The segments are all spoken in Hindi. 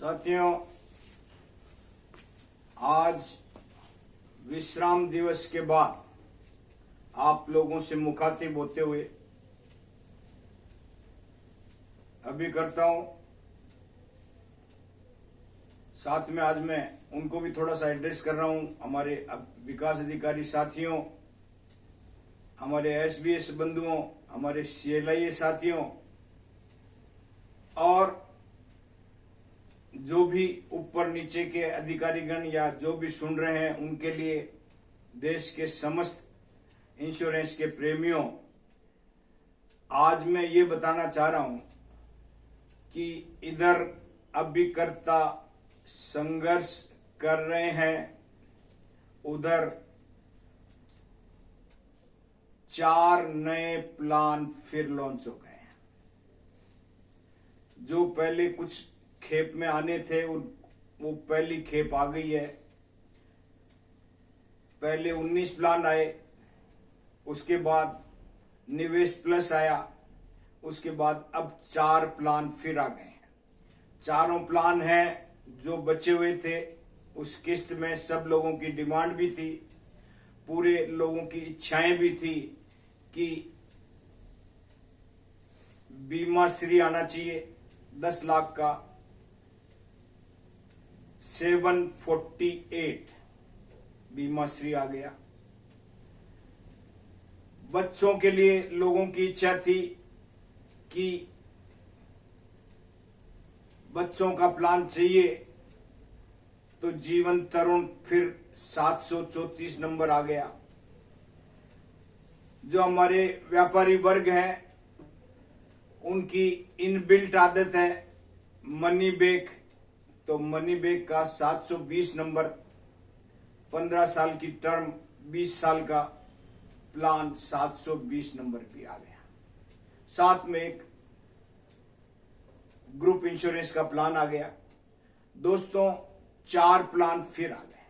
साथियों, आज विश्राम दिवस के बाद आप लोगों से मुखातिब होते हुए अभी करता हूं। साथ में आज मैं उनको भी थोड़ा सा एड्रेस कर रहा हूं, हमारे विकास अधिकारी साथियों, हमारे एसबीएस बंधुओं, हमारे सीएलआईए साथियों और जो भी ऊपर नीचे के अधिकारीगण या जो भी सुन रहे हैं उनके लिए, देश के समस्त इंश्योरेंस के प्रेमियों, आज मैं ये बताना चाह रहा हूं कि इधर अभिकर्ता संघर्ष कर रहे हैं, उधर 4 नए प्लान फिर लॉन्च हो गए हैं। जो पहले कुछ खेप में आने थे वो पहली खेप आ गई है। पहले 19 प्लान आए, उसके बाद निवेश प्लस आया, उसके बाद अब 4 प्लान फिर आ गए हैं। चारों प्लान हैं जो बचे हुए थे, उस किस्त में सब लोगों की डिमांड भी थी, पूरे लोगों की इच्छाएं भी थी कि बीमा श्री आना चाहिए 10 लाख का। 748 बीमा श्री आ गया। बच्चों के लिए लोगों की इच्छा थी कि बच्चों का प्लान चाहिए, तो जीवन तरुण फिर 734 नंबर आ गया। जो हमारे व्यापारी वर्ग हैं उनकी इनबिल्ट आदत है मनी बैक, तो मनी बैक का 720 नंबर, 15 साल की टर्म, 20 साल का प्लान 720 नंबर भी आ गया। साथ में एक ग्रुप इंश्योरेंस का प्लान आ गया। दोस्तों, 4 प्लान फिर आ गए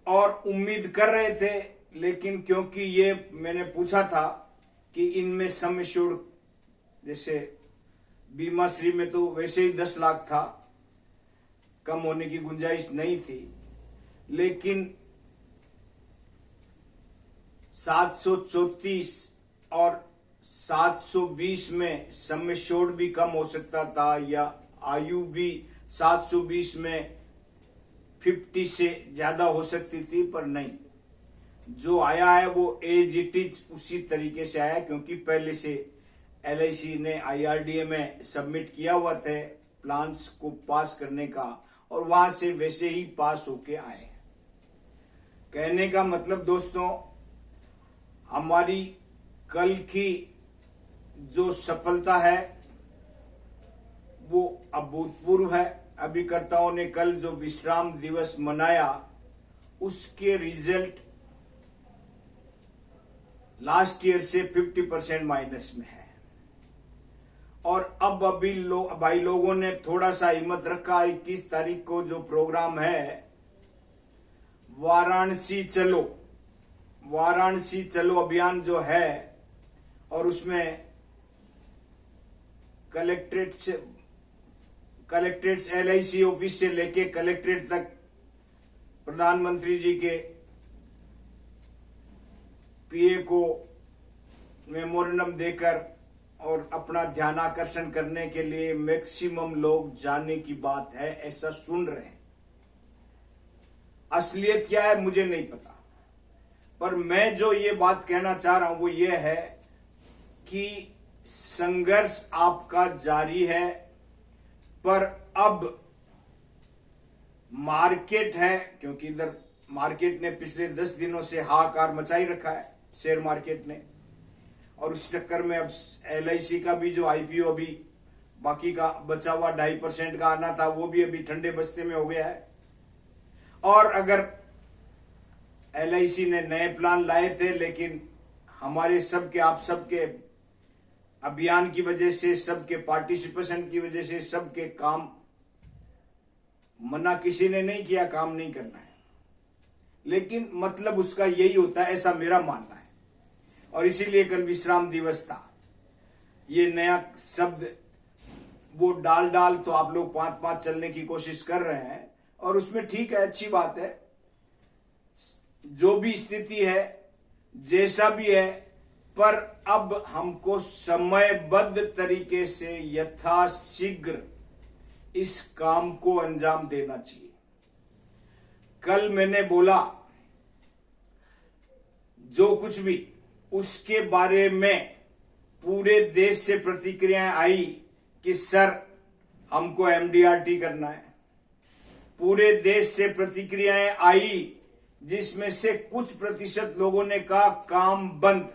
और उम्मीद कर रहे थे, लेकिन क्योंकि ये मैंने पूछा था कि इनमें सम एश्योर्ड, जैसे बीमा श्री में तो वैसे ही 10 लाख था, कम होने की गुंजाइश नहीं थी, लेकिन 734 और 720 में सम एश्योर्ड भी कम हो सकता था, या आयु भी 720 में 50 से ज्यादा हो सकती थी, पर नहीं, जो आया है वो एज इट इज उसी तरीके से आया, क्योंकि पहले से एलआईसी ने आईआरडीए में सबमिट किया हुआ थे प्लान्स को पास करने का, और वहां से वैसे ही पास होके आए। कहने का मतलब दोस्तों, हमारी कल की जो सफलता है वो अभूतपूर्व है। अभिकर्ताओं ने कल जो विश्राम दिवस मनाया, उसके रिजल्ट लास्ट ईयर से 50% माइनस में है। और अब अभी भाई लोगों ने थोड़ा सा हिम्मत रखा। 21 तारीख को जो प्रोग्राम है, वाराणसी चलो अभियान जो है, और उसमें कलेक्ट्रेट एलआईसी ऑफिस से लेके कलेक्ट्रेट तक प्रधानमंत्री जी के पीए को मेमोरेंडम देकर और अपना ध्यान आकर्षण करने के लिए मैक्सिमम लोग जाने की बात है, ऐसा सुन रहे हैं। असलियत क्या है मुझे नहीं पता, पर मैं जो ये बात कहना चाह रहा हूं वो ये है कि संघर्ष आपका जारी है, पर अब मार्केट है, क्योंकि इधर मार्केट ने पिछले 10 दिनों से हाहाकार मचाई रखा है, शेयर मार्केट ने, और उस चक्कर में अब एलआईसी का भी जो आईपीओ अभी बाकी का बचा हुआ 2.5% का आना था, वो भी अभी ठंडे बस्ते में हो गया है। और अगर एलआईसी ने नए प्लान लाए थे, लेकिन हमारे सबके, आप सबके अभियान की वजह से, सबके पार्टिसिपेशन की वजह से, सबके काम, मना किसी ने नहीं किया काम नहीं करना है, लेकिन मतलब उसका यही होता है, ऐसा मेरा मानना है। और इसीलिए कल विश्राम दिवस था। ये नया शब्द वो डाल डाल तो आप लोग 5-5 चलने की कोशिश कर रहे हैं और उसमें ठीक है, अच्छी बात है। जो भी स्थिति है, जैसा भी है, पर अब हमको समयबद्ध तरीके से यथाशीघ्र इस काम को अंजाम देना चाहिए। कल मैंने बोला जो कुछ भी, उसके बारे में पूरे देश से प्रतिक्रियाएं आई कि सर हमको एमडीआरटी करना है। पूरे देश से प्रतिक्रियाएं आई जिसमें से कुछ प्रतिशत लोगों ने कहा काम बंद,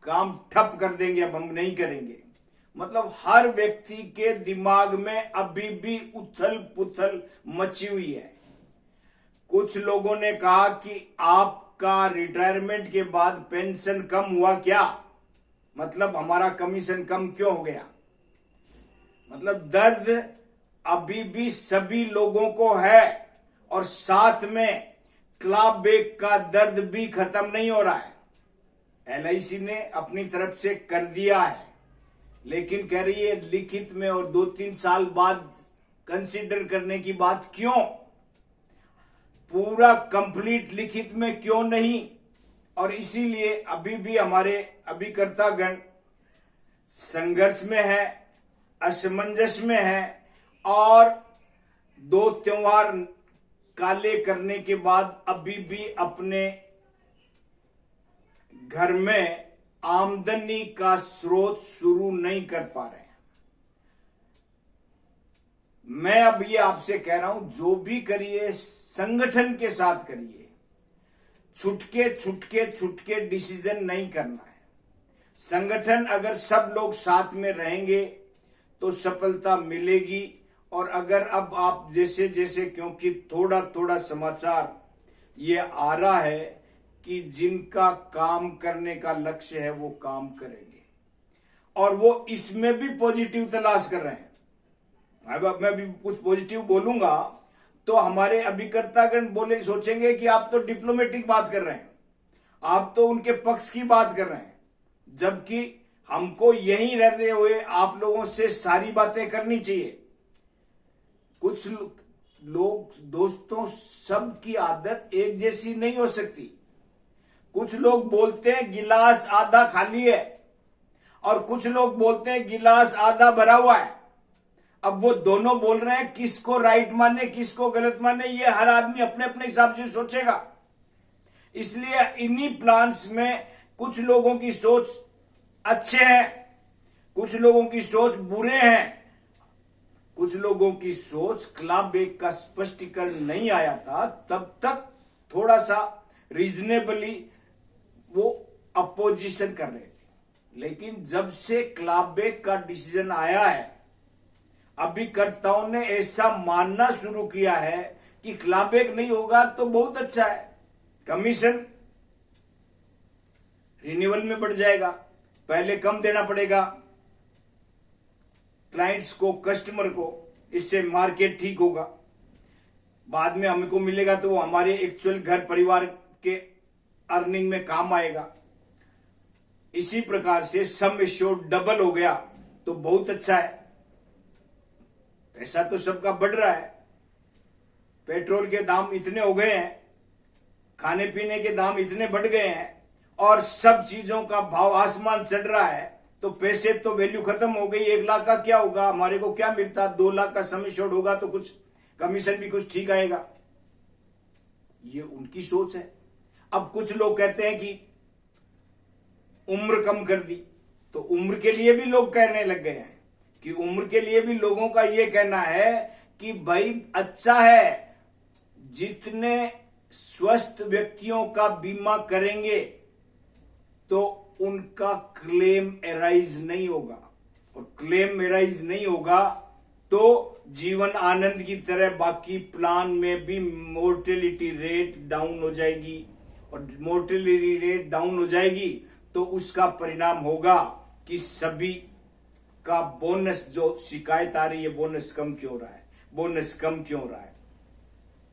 काम ठप कर देंगे, अब हम नहीं करेंगे। मतलब हर व्यक्ति के दिमाग में अभी भी उथल पुथल मची हुई है। कुछ लोगों ने कहा कि आपका रिटायरमेंट के बाद पेंशन कम हुआ क्या, मतलब हमारा कमीशन कम क्यों हो गया। मतलब दर्द अभी भी सभी लोगों को है और साथ में क्लाबेक का दर्द भी खत्म नहीं हो रहा है। एलआईसी ने अपनी तरफ से कर दिया है, लेकिन कह रही है लिखित में, और 2-3 साल बाद कंसीडर करने की बात क्यों, पूरा कंप्लीट लिखित में क्यों नहीं। और इसीलिए अभी भी हमारे अभिकर्तागण संघर्ष में है, असमंजस में है, और 2 त्योहार काले करने के बाद अभी भी अपने घर में आमदनी का स्रोत शुरू नहीं कर पा रहे हैं। मैं अब ये आपसे कह रहा हूं, जो भी करिए संगठन के साथ करिए, छुटके डिसीजन नहीं करना है। संगठन अगर सब लोग साथ में रहेंगे तो सफलता मिलेगी। और अगर अब आप जैसे जैसे, क्योंकि थोड़ा थोड़ा समाचार ये आ रहा है कि जिनका काम करने का लक्ष्य है वो काम करेंगे, और वो इसमें भी पॉजिटिव तलाश कर रहे हैं। अब मैं भी कुछ पॉजिटिव बोलूंगा तो हमारे अभिकर्तागण बोले, सोचेंगे कि आप तो डिप्लोमेटिक बात कर रहे हैं, आप तो उनके पक्ष की बात कर रहे हैं, जबकि हमको यहीं रहते हुए आप लोगों से सारी बातें करनी चाहिए। कुछ लोग दोस्तों, सबकी आदत एक जैसी नहीं हो सकती। कुछ लोग बोलते हैं गिलास आधा खाली है, और कुछ लोग बोलते हैं गिलास आधा भरा हुआ है। अब वो दोनों बोल रहे हैं, किसको राइट माने किसको गलत माने, ये हर आदमी अपने अपने हिसाब से सोचेगा। इसलिए इन्हीं प्लान्स में कुछ लोगों की सोच अच्छे हैं, कुछ लोगों की सोच बुरे हैं, कुछ लोगों की सोच क्लाबेक का स्पष्टीकरण नहीं आया था तब तक थोड़ा सा रीजनेबली वो अपोजिशन कर रहे थे। लेकिन जब से क्लाबेक का डिसीजन आया है, अभिकर्ताओं ने ऐसा मानना शुरू किया है कि क्लाबेक नहीं होगा तो बहुत अच्छा है, कमीशन रिन्यूअल में बढ़ जाएगा, पहले कम देना पड़ेगा क्लाइंट्स को, कस्टमर को, इससे मार्केट ठीक होगा, बाद में हमको मिलेगा तो वो हमारे एक्चुअल घर परिवार के अर्निंग में काम आएगा। इसी प्रकार से सम एश्योर्ड डबल हो गया तो बहुत अच्छा है। पैसा तो सबका बढ़ रहा है, पेट्रोल के दाम इतने हो गए हैं, खाने पीने के दाम इतने बढ़ गए हैं, और सब चीजों का भाव आसमान चढ़ रहा है, तो पैसे तो वैल्यू खत्म हो गई। 1 लाख का क्या होगा, हमारे को क्या मिलता, 2 लाख का सम एश्योर्ड होगा तो कुछ कमीशन भी कुछ ठीक आएगा। ये उनकी सोच है। अब कुछ लोग कहते हैं कि उम्र कम कर दी, तो उम्र के लिए भी लोग कहने लग गए हैं कि उम्र के लिए भी लोगों का यह कहना है कि भाई अच्छा है, जितने स्वस्थ व्यक्तियों का बीमा करेंगे तो उनका क्लेम एराइज नहीं होगा, और क्लेम एराइज नहीं होगा तो जीवन आनंद की तरह बाकी प्लान में भी मोर्टेलिटी रेट डाउन हो जाएगी, और मोर्टेलिटी रेट डाउन हो जाएगी तो उसका परिणाम होगा कि सभी का बोनस, जो शिकायत आ रही है बोनस कम क्यों हो रहा है, बोनस कम क्यों हो रहा है,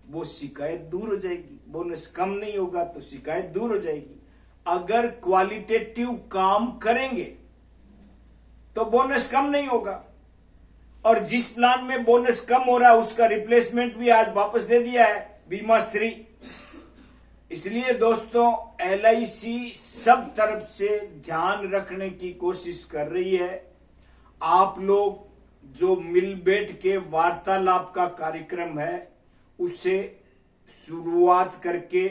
वो शिकायत दूर हो जाएगी। बोनस कम नहीं होगा तो शिकायत दूर हो जाएगी। अगर क्वालिटेटिव काम करेंगे तो बोनस कम नहीं होगा, और जिस प्लान में बोनस कम हो रहा है उसका रिप्लेसमेंट भी आज वापस दे दिया है बीमा श्री। इसलिए दोस्तों LIC सब तरफ से ध्यान रखने की कोशिश कर रही है। आप लोग जो मिल बैठ के वार्तालाप का कार्यक्रम है उसे शुरुआत करके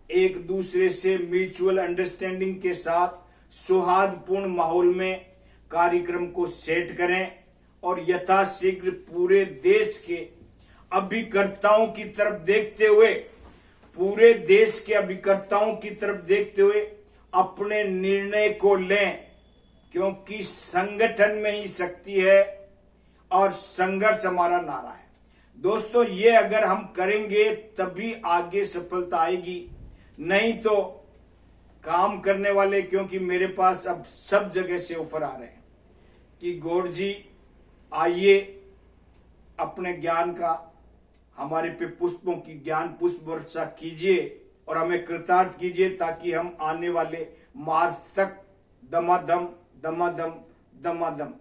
एक दूसरे से म्यूचुअल अंडरस्टैंडिंग के साथ सौहार्दपूर्ण माहौल में कार्यक्रम को सेट करें और यथाशीघ्र पूरे देश के अभिकर्ताओं की तरफ देखते हुए अपने निर्णय को लें, क्योंकि संगठन में ही शक्ति है और संघर्ष हमारा नारा है। दोस्तों ये अगर हम करेंगे तभी आगे सफलता आएगी, नहीं तो काम करने वाले, क्योंकि मेरे पास अब सब जगह से ऑफर आ रहे हैं कि गौड़ जी आइए अपने ज्ञान का हमारे पे पुष्पों की ज्ञान पुष्प वर्षा कीजिए और हमें कृतार्थ कीजिए, ताकि हम आने वाले मार्च तक दमादम दमादम दमादम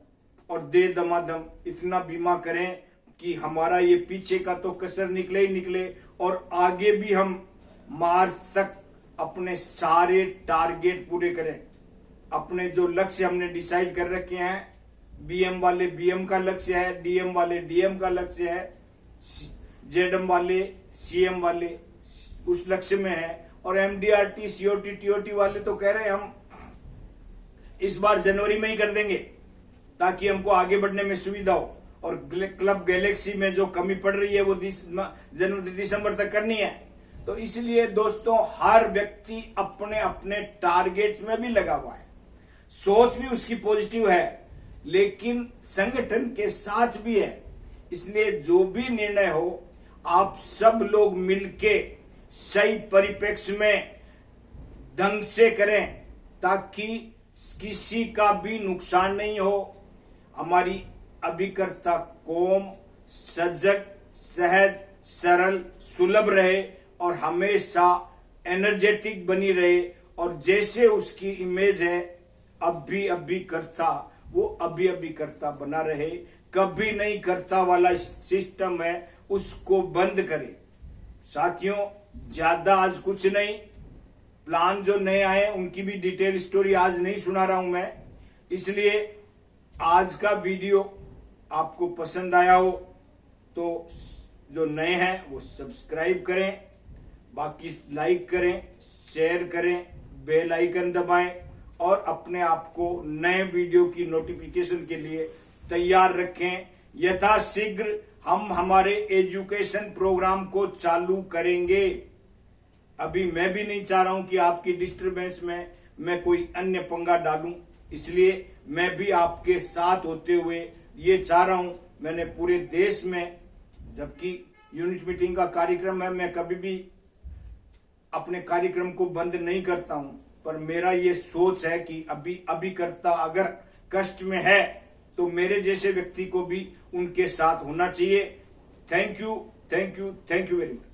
और दे दमादम इतना बीमा करें कि हमारा ये पीछे का तो कसर निकले ही निकले और आगे भी हम मार्च तक अपने सारे टारगेट पूरे करें। अपने जो लक्ष्य हमने डिसाइड कर रखे हैं, BM वाले BM का लक्ष्य है, DM वाले DM का लक्ष्य है, ZM वाले CM वाले उस लक्ष्य में है, और MDRT COT TOT वाले तो कह रहे हैं हम इस बार जनवरी में ही कर देंगे ताकि हमको आगे बढ़ने में सुविधा हो, और क्लब गैलेक्सी में जो कमी पड़ रही है वो जनवरी दिसंबर तक करनी है। तो इसलिए दोस्तों हर व्यक्ति अपने अपने टारगेट्स में भी लगा हुआ है, सोच भी उसकी पॉजिटिव है, लेकिन संगठन के साथ भी है। इसलिए जो भी निर्णय हो आप सब लोग मिलके सही परिप्रेक्ष्य में ढंग से करें ताकि किसी का भी नुकसान नहीं हो। हमारी अभिकर्ता कौम सजग, सहज, सरल, सुलभ रहे और हमेशा एनर्जेटिक बनी रहे, और जैसे उसकी इमेज है अभिकर्ता वो अभिकर्ता बना रहे। कभी नहीं करता वाला सिस्टम है उसको बंद करे। साथियों ज्यादा आज कुछ नहीं, प्लान जो नए आए उनकी भी डिटेल स्टोरी आज नहीं सुना रहा हूं मैं, इसलिए आज का वीडियो आपको पसंद आया हो तो जो नए हैं वो सब्सक्राइब करें, बाकी लाइक करें, शेयर करें, बेल आइकन दबाएं और अपने आप को नए वीडियो की नोटिफिकेशन के लिए तैयार रखें। यथाशीघ्र हम हमारे एजुकेशन प्रोग्राम को चालू करेंगे। अभी मैं भी नहीं चाह रहा हूं कि आपकी डिस्टरबेंस में मैं कोई अन्य पंगा डालूं, इसलिए मैं भी आपके साथ होते हुए ये चाह रहा हूं। मैंने पूरे देश में, जबकि यूनिट मीटिंग का कार्यक्रम है, मैं कभी भी अपने कार्यक्रम को बंद नहीं करता हूं, पर मेरा ये सोच है कि अभिकर्ता अगर कष्ट में है तो मेरे जैसे व्यक्ति को भी उनके साथ होना चाहिए। Thank you very much.